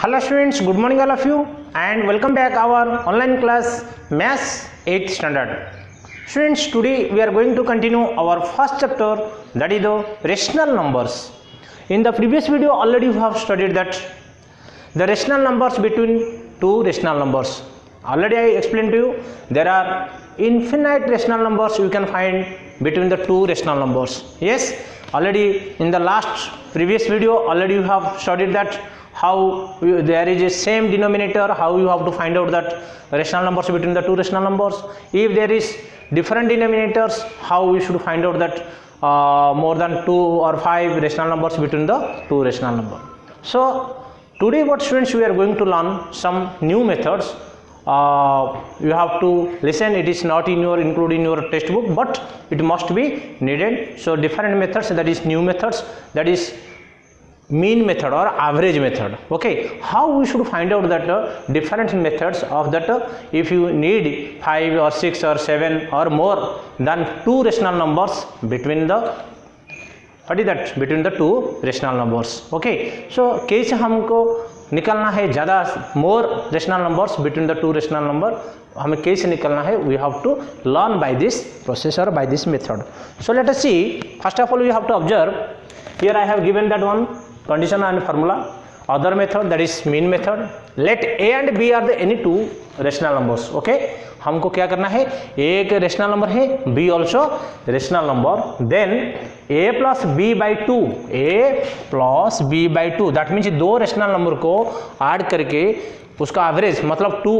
Hello students, good morning all of you and welcome back our online class Maths 8th standard. Students, today we are going to continue our first chapter, that is the rational numbers. In the previous video already we have studied that the rational numbers between two rational numbers. Already I explained to you there are infinite rational numbers you can find between the two rational numbers. Yes, already in the last previous video already you have studied that how there is a same denominator, how you have to find out that rational numbers between the two rational numbers. If there is different denominators, how we should find out that more than 2 or 5 rational numbers between the two rational numbers. So today what students we are going to learn some new methods. You have to listen, it is not included in your textbook, but it must be needed. So different methods, that is new methods, that is mean method or average method. Okay, how we should find out that different methods of that if you need 5 or 6 or 7 or more than two rational numbers between the between the two rational numbers. Okay, so कैसे हमको निकालना है ज़्यादा more rational numbers between the two rational number, हमें कैसे निकालना है, we have to learn by this process or by this method. So let us see. First of all we have to observe, here I have given that one condition and formula. Other method, that is mean method. Let a and b are the any two rational numbers. Okay, हमको क्या करना है, एक rational number है, b also rational number, then a plus b by 2, a plus b by 2, that means दो rational number को add करके उसका एवरेज मतलब 2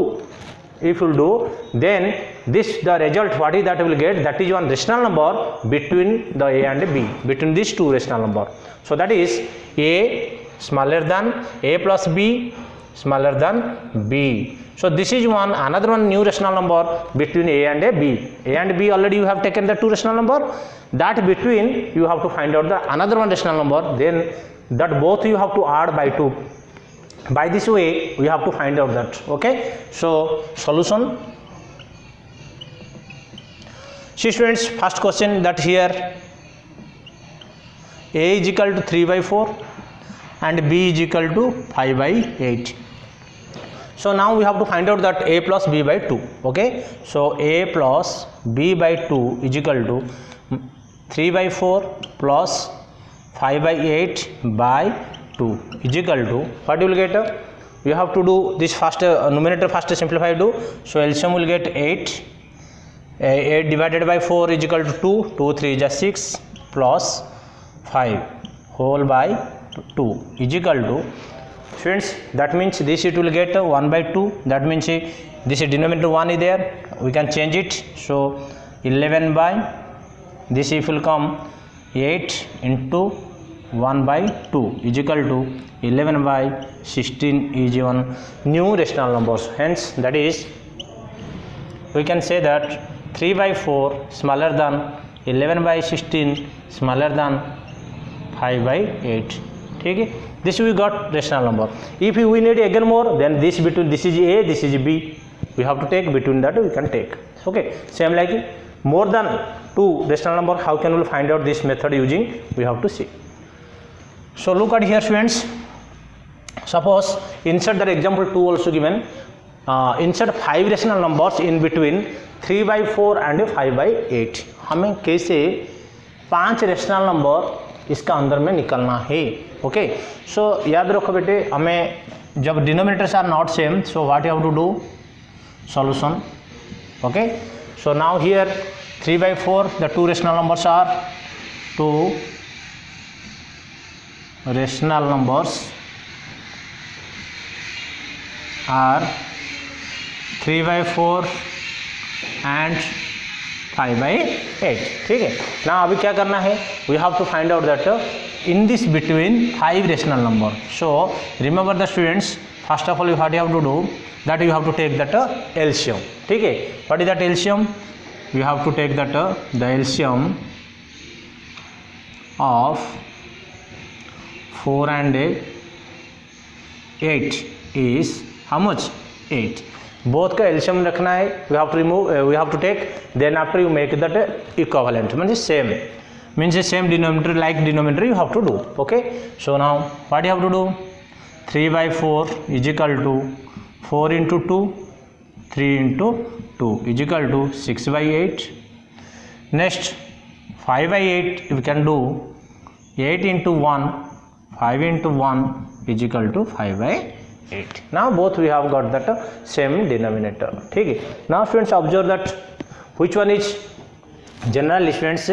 if you do, then this the result what is that will get, that is one rational number between the a and b, between these two rational number. So that is a smaller than a plus b smaller than b. So this is one another one new rational number between a and b. A and b already you have taken the two rational number, that between you have to find out the another one rational number, then that both you have to add by 2. By this way we have to find out that. Okay, so solution. See students, first question, that here a is equal to 3 by 4 and b is equal to 5 by 8. So now we have to find out that a plus b by 2. Okay, so a plus b by 2 is equal to 3 by 4 plus 5 by 8 by 2 is equal to, what you will get, you have to do this first numerator first simplify do. So LCM will get 8, 8 divided by 4 is equal to 2, 2 3 is 6 plus 5 whole by 2 is equal to, students, that means this it will get 1 by 2, that means this denominator 1 is there, we can change it. So 11 by, this if will come 8 into 1 by 2 is equal to 11 by 16 is one new rational numbers. Hence that is we can say that 3 by 4 smaller than 11 by 16 smaller than 5 by 8. Okay, this we got rational number. If we need again more, then this between this is a, this is b, we have to take between that we can take. Okay, same like more than two rational number, how can we find out this method using, we have to see. So look at here students, suppose insert that example 2 also given, insert 5 rational numbers in between 3 by 4 and 5 by 8. हमें कैसे 5 rational number इसका अंदर में निकलना है. Okay, सो याद रखो बेटे, हमें जब denominators are not same, so what you have to do, solution. Okay, so now here 3 by 4 the two rational numbers are 2 rational numbers are 3 by 4 and 5 by 8. ठीक है ना, अभी क्या करना है, we have to find out that in this between 5 rational number. So remember the students, first of all what you have to do, that you have to take that LCM. ठीक है, what is that LCM, you have to take that the LCM of 4 and 8 is how much, 8. Both का LCM रखना है, we have to remove, we have to take, then after you make that equivalent, means same, means the same denominator like denominator you have to do. Okay, so now what you have to do, 3 by 4 is equal to 4 into 2, 3 into 2 is equal to 6 by 8. Next 5 by 8 we can do 8 into 1, 5 into 1 is equal to 5 by 8. Now both we have got that same denominator. Okay. Now students observe that which one is general. Students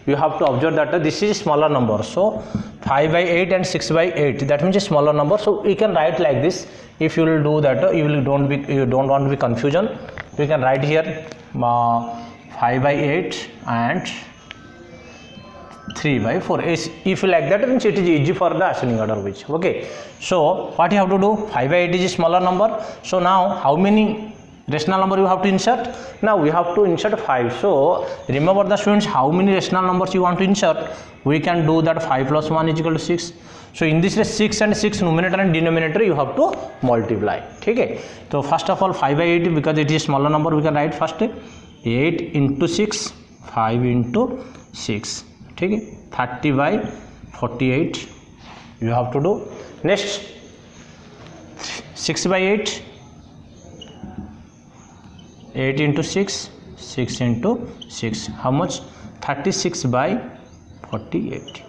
you have to observe that this is smaller number. So 5 by 8 and 6 by 8, that means a smaller number. So we can write like this. If you will do that, you don't want to be confusion. We can write here 5 by 8 and 3 by 4. If you like that, means it is easy for the ascending order which. Okay. So what you have to do? 5 by 8 is a smaller number. So now how many rational number you have to insert? Now we have to insert 5. So remember the students, how many rational numbers you want to insert? We can do that 5 plus 1 is equal to 6. So in this case 6 and 6 numerator and denominator you have to multiply. Okay. So first of all 5 by 8, because it is a smaller number, we can write first 8 into 6, 5 into 6. Okay. 30 by 48 you have to do. Next 6 by 8, 8 into 6, 6 into 6, how much? 36 by 48.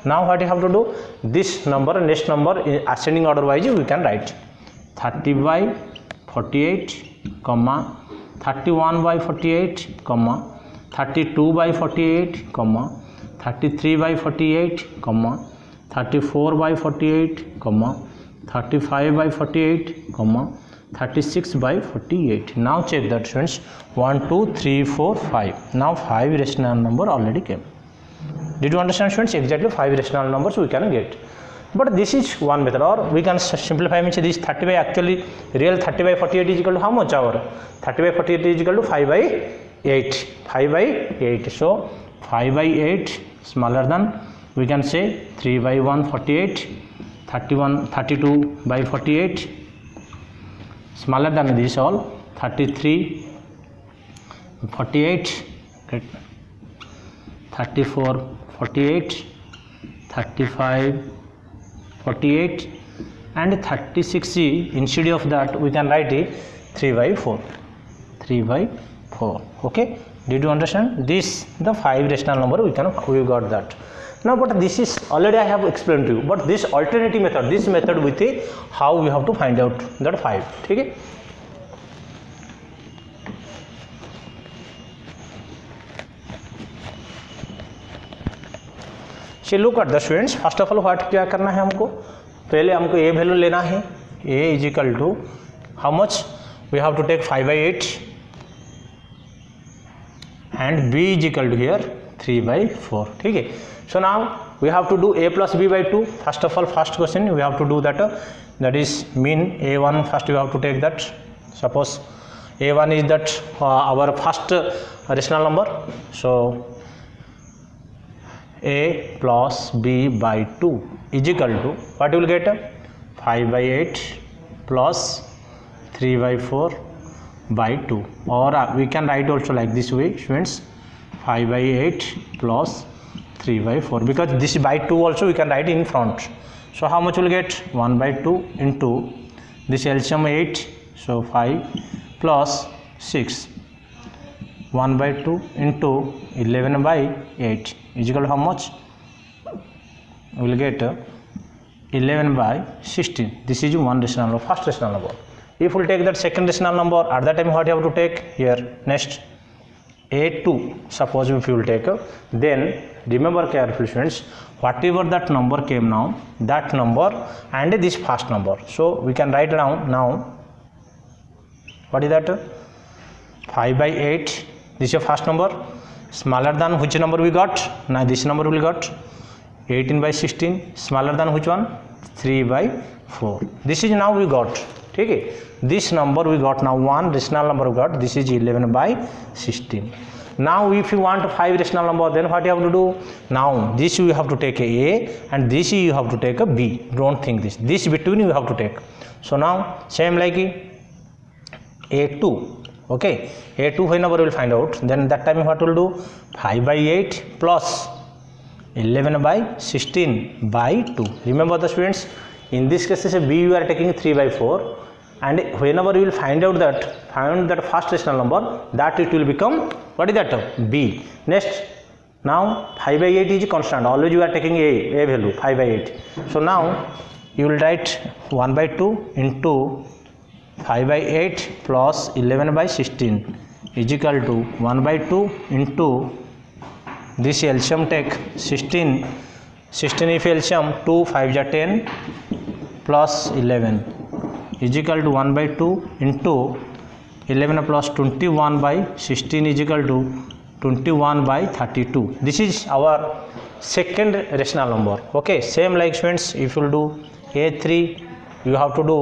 Now what you have to do? This number, next number in ascending order wise we can write 30 by 48, comma 31 by 48, comma 32 by 48, comma 33 by 48, comma 34 by 48, comma 35 by 48, comma 36 by 48. Now check that students. 1, 2, 3, 4, 5. Now 5 rational number already came. Did you understand students? Exactly 5 rational numbers we can get. But this is one method, or we can simplify, means this 30 by, actually real 30 by 48 is equal to how much? Our 30 by 48 is equal to 5 by 8. 5 by 8. So 5 by 8 smaller than, we can say 3 by 1 48, 32 by 48 smaller than this all, 33 48, 34 48, 35 48 and 36. Instead of that we can write it 3 by 4, 3 by 4. Okay. Did you understand? This the 5 rational number we got that. Now but this is already I have explained to you, but this alternative method, this method with a how we have to find out that 5. Okay. So look at the students. First of all what क्या करना है हमको? पहले हमको a value लेना है. A is equal to how much? We have to take 5 by 8 and b is equal to here 3 by 4. ठीक है. So now we have to do a plus b by 2. First of all, first question we have to do that. That is mean a1. First we have to take that. Suppose a1 is that our first rational number. So a plus b by 2 is equal to what you will get? 5 by 8 plus 3 by 4 by 2, or we can write also like this way students, 5 by 8 plus 3 by 4, because this by 2 also we can write in front. So how much will get? 1 by 2 into this LCM 8, so 5 plus 6, 1 by 2 into 11 by 8 is equal to how much? We will get 11 by 16. This is one rational number, first rational number. If we take that second rational number, at that time what you have to take here? Next a2, suppose if you will take, then remember carefully students, whatever that number came now, that number and this first number, so we can write down now what is that? 5 by 8, this is your first number, smaller than which number we got? Now this number we got 18 by 16, smaller than which one? 3 by 4. This is now we got. Okay. This number we got now, one rational number we got, this is 11 by 16. Now if you want 5 rational number, then what you have to do? Now this you have to take a and this you have to take a b. Don't think this between you have to take. So now same like a2. Okay, a2 whenever we will find out, then that time what will do? 5 by 8 plus 11 by 16 by 2. Remember the students, In this case b you are taking 3/4, and whenever you will find that first rational number, that it will become, what is that, b. Next, now 5/8 is constant, always you are taking a value 5/8. So now you will write 1/2 into 5/8 plus 11/16 is equal to 1/2 into this LCM take 16 if LCM 2 5 ja 10 plus 11 is equal to 1/2 into 11 plus 21/16 is equal to 21/32. This is our second rational number. Okay, same like students, if you will do A3, you have to do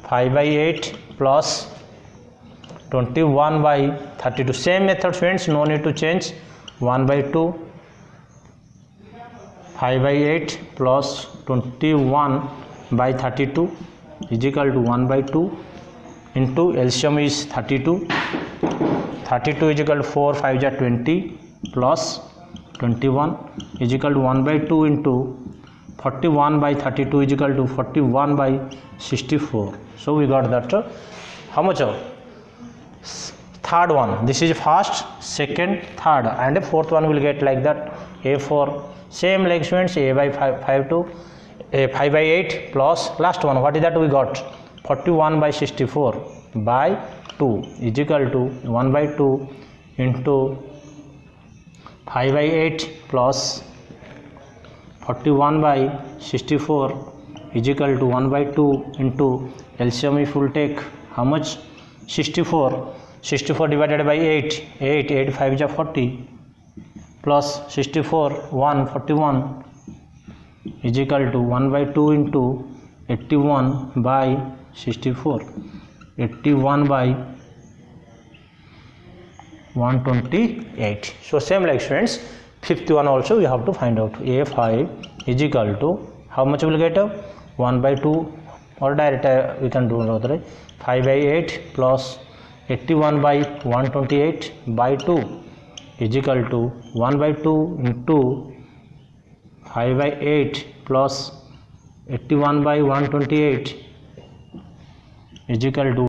5/8 plus 21/32. Same method students, no need to change. 1/2 5/8 plus 21/32 is equal to 1/2 into LCM is 32 is equal to 4 5 ja 20 plus 21 is equal to 1/2 into 41/32 is equal to 41/64. So we got that how much of third one. This is first, second, third, and a fourth one will get like that. A4, same like students, A5/8 plus last one, what is that we got, 41/64 by 2 is equal to 1/2 into 5/8 plus 41/64 is equal to 1/2 into LCM if we will take how much, 64 divided by 8 5 ja 40 plus 64 41 is equal to 1/2 into 81/64 81/128. So same like students, fifth one also we have to find out. A5 is equal to how much we will get, 1/2, or direct we can do another 5/8 plus 81/128 by 2 is equal to 1/2 into 5/8 plus 81/128 is equal to